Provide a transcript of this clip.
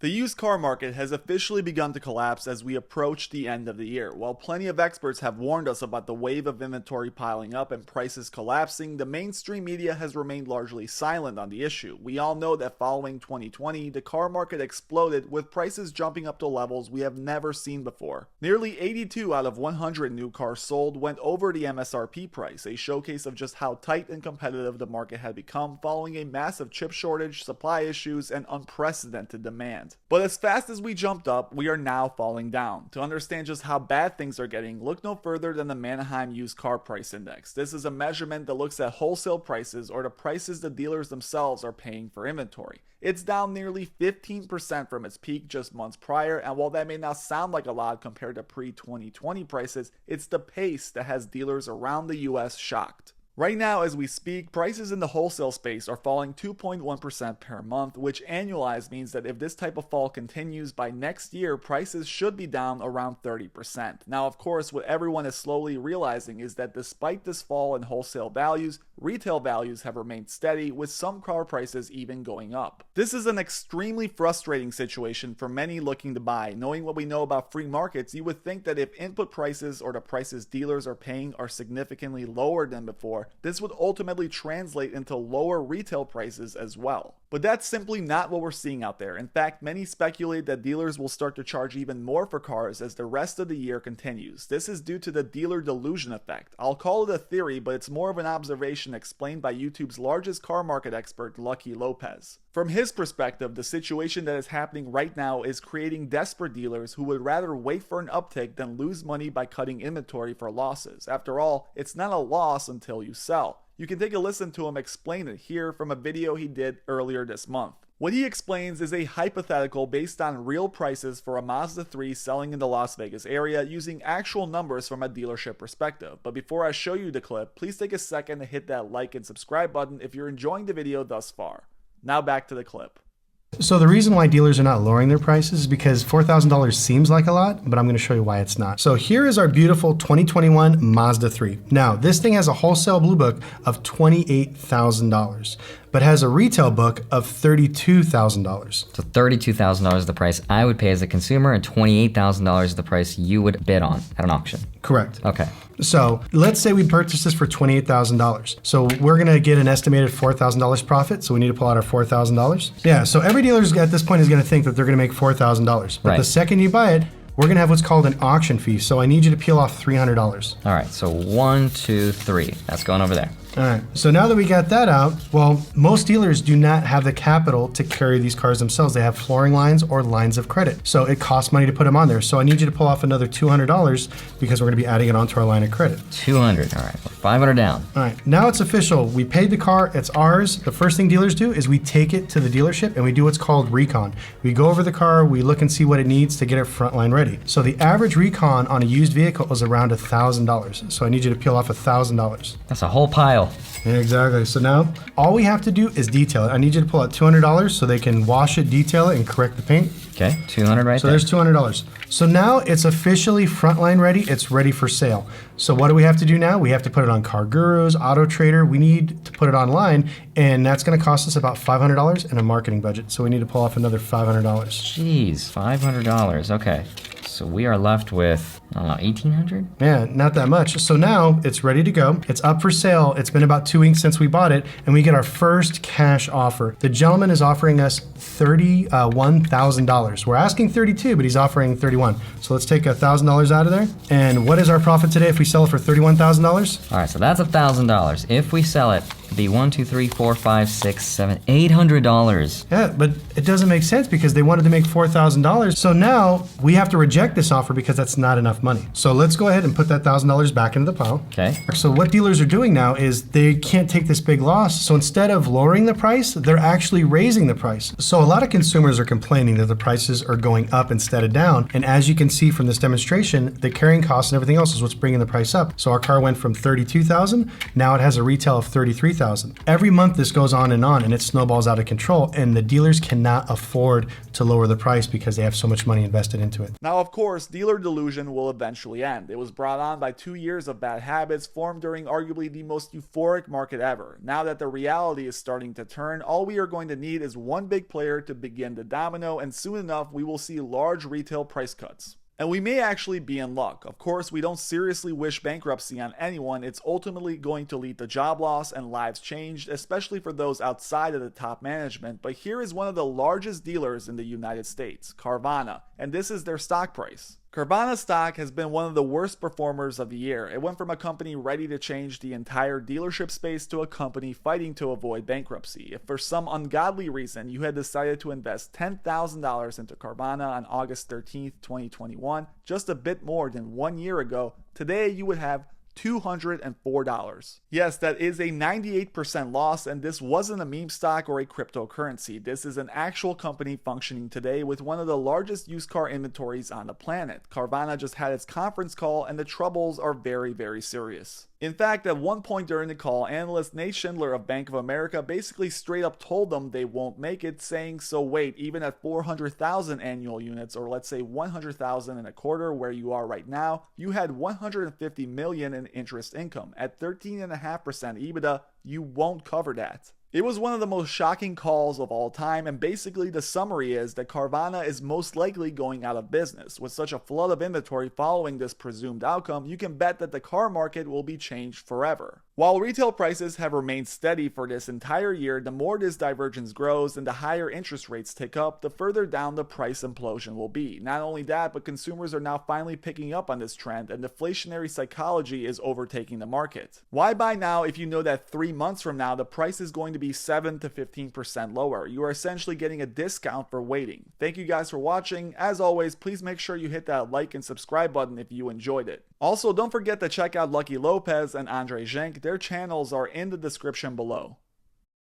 The used car market has officially begun to collapse as we approach the end of the year. While plenty of experts have warned us about the wave of inventory piling up and prices collapsing, the mainstream media has remained largely silent on the issue. We all know that following 2020, the car market exploded with prices jumping up to levels we have never seen before. Nearly 82 out of 100 new cars sold went over the MSRP price, a showcase of just how tight and competitive the market had become following a massive chip shortage, supply issues, and unprecedented demand. But as fast as we jumped up, we are now falling down. To understand just how bad things are getting, look no further than the Mannheim Used Car Price Index. This is a measurement that looks at wholesale prices, or the prices the dealers themselves are paying for inventory. It's down nearly 15% from its peak just months prior, and while that may not sound like a lot compared to pre-2020 prices, it's the pace that has dealers around the US shocked. Right now, as we speak, prices in the wholesale space are falling 2.1% per month, which annualized means that if this type of fall continues, by next year, prices should be down around 30%. Now, of course, what everyone is slowly realizing is that despite this fall in wholesale values, retail values have remained steady, with some car prices even going up. This is an extremely frustrating situation for many looking to buy. Knowing what we know about free markets, you would think that if input prices or the prices dealers are paying are significantly lower than before, this would ultimately translate into lower retail prices as well. But that's simply not what we're seeing out there. In fact, many speculate that dealers will start to charge even more for cars as the rest of the year continues. This is due to the dealer delusion effect. I'll call it a theory, but it's more of an observation explained by YouTube's largest car market expert, Lopez. From his perspective, the situation that is happening right now is creating desperate dealers who would rather wait for an uptick than lose money by cutting inventory for losses. After all, it's not a loss until you sell. You can take a listen to him explain it here from a video he did earlier this month. What he explains is a hypothetical based on real prices for a Mazda 3 selling in the Las Vegas area using actual numbers from a dealership perspective. But before I show you the clip, please take a second to hit that like and subscribe button if you're enjoying the video thus far. Now back to the clip. So the reason why dealers are not lowering their prices is because $4,000 seems like a lot, but I'm going to show you why it's not. So here is our beautiful 2021 Mazda 3. Now, this thing has a wholesale blue book of $28,000, but has a retail book of $32,000. So $32,000 is the price I would pay as a consumer, and $28,000 is the price you would bid on at an auction. Correct. Okay. So let's say we purchase this for $28,000. So we're gonna get an estimated $4,000 profit. So we need to pull out our $4,000. Yeah, so every dealer at this point is gonna think that they're gonna make $4,000. But right. The second you buy it, we're gonna have what's called an auction fee. So I need you to peel off $300. All right, so 1, 2, 3. That's going over there. All right, so now that we got that out, well, most dealers do not have the capital to carry these cars themselves. They have flooring lines or lines of credit. So it costs money to put them on there. So I need you to pull off another $200 because we're gonna be adding it onto our line of credit. 200, all right, 500 down. All right, now it's official. We paid the car, it's ours. The first thing dealers do is we take it to the dealership and we do what's called recon. We go over the car, we look and see what it needs to get it frontline ready. So the average recon on a used vehicle is around $1,000. So I need you to peel off $1,000. That's a whole pile. Yeah, exactly. So now all we have to do is detail it. I need you to pull out $200 so they can wash it, detail it, and correct the paint. Okay, 200 right there. So there's $200. So now it's officially frontline ready. It's ready for sale. So what do we have to do now? We have to put it on Car Gurus, Auto Trader. We need to put it online, and that's going to cost us about $500 and a marketing budget. So we need to pull off another $500. Jeez, $500. Okay. So we are left with, I don't know, 1,800? Yeah, not that much. So now it's ready to go. It's up for sale. It's been about 2 weeks since we bought it, and we get our first cash offer. The gentleman is offering us $31,000. We're asking $32,000, but he's offering $31,000. So let's take $1,000 out of there. And what is our profit today if we sell it for $31,000? All right, so that's $1,000. If we sell it, it'd be $1, 2, 3, 4, 5, 6, 7, $800. Yeah, but it doesn't make sense because they wanted to make $4,000. So now we have to reject this offer because that's not enough money. So let's go ahead and put that $1,000 back into the pile. Okay. So what dealers are doing now is they can't take this big loss. So instead of lowering the price, they're actually raising the price. So a lot of consumers are complaining that the prices are going up instead of down. And as you can see from this demonstration, the carrying costs and everything else is what's bringing the price up. So our car went from $32,000, now it has a retail of $33,000. $3,000. Every month this goes on, and it snowballs out of control, and the dealers cannot afford to lower the price because they have so much money invested into it. Now, of course, dealer delusion will eventually end. It was brought on by 2 years of bad habits formed during arguably the most euphoric market ever. Now that the reality is starting to turn, all we are going to need is one big player to begin to domino, and soon enough we will see large retail price cuts. And we may actually be in luck. Of course, we don't seriously wish bankruptcy on anyone. It's ultimately going to lead to job loss and lives changed, especially for those outside of the top management. But here is one of the largest dealers in the United States, Carvana, and this is their stock price. Carvana stock has been one of the worst performers of the year. It went from a company ready to change the entire dealership space to a company fighting to avoid bankruptcy. If for some ungodly reason you had decided to invest $10,000 into Carvana on August 13th, 2021, just a bit more than 1 year ago, today you would have $204. Yes, that is a 98% loss, and this wasn't a meme stock or a cryptocurrency. This is an actual company functioning today with one of the largest used car inventories on the planet. Carvana just had its conference call, and the troubles are very, very serious. In fact, at one point during the call, analyst Nate Schindler of Bank of America basically straight up told them they won't make it, saying, so wait, even at 400,000 annual units, or let's say 100,000 in a quarter where you are right now, you had 150 million in interest income. At 13.5% EBITDA, you won't cover that. It was one of the most shocking calls of all time, and basically the summary is that Carvana is most likely going out of business. With such a flood of inventory following this presumed outcome, you can bet that the car market will be changed forever. While retail prices have remained steady for this entire year, the more this divergence grows and the higher interest rates tick up, the further down the price implosion will be. Not only that, but consumers are now finally picking up on this trend, and deflationary psychology is overtaking the market. Why buy now if you know that 3 months from now the price is going to be 7 to 15% lower? You are essentially getting a discount for waiting. Thank you guys for watching. As always, please make sure you hit that like and subscribe button if you enjoyed it. Also, don't forget to check out Lucky Lopez and Andrei. Their channels are in the description below.